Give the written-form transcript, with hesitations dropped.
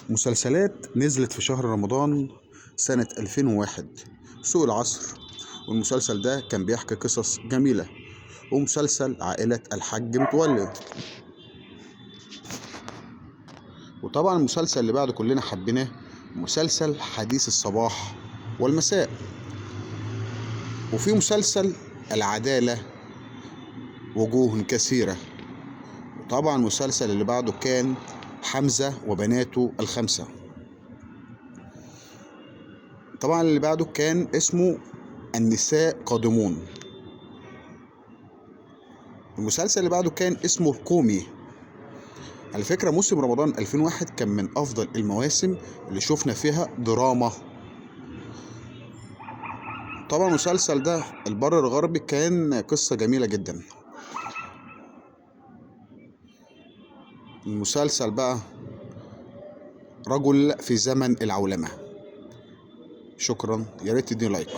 مسلسلات نزلت في شهر رمضان سنة 2001. سوق العصر، والمسلسل ده كان بيحكي قصص جميلة. ومسلسل عائلة الحاج متولي. وطبعا المسلسل اللي بعده كلنا حبيناه، مسلسل حديث الصباح والمساء. وفي مسلسل العدالة وجوه كثيرة. وطبعا المسلسل اللي بعده كان حمزة وبناته الخمسة. طبعا اللي بعده كان اسمه النساء قادمون. المسلسل اللي بعده كان اسمه القومي. على فكرة موسم رمضان 2001 كان من أفضل المواسم اللي شفنا فيها دراما. طبعا المسلسل ده البر الغربي كان قصة جميلة جدا. المسلسل بقى رجل في زمن العولمة. شكرا، يا ريت تديني لايك.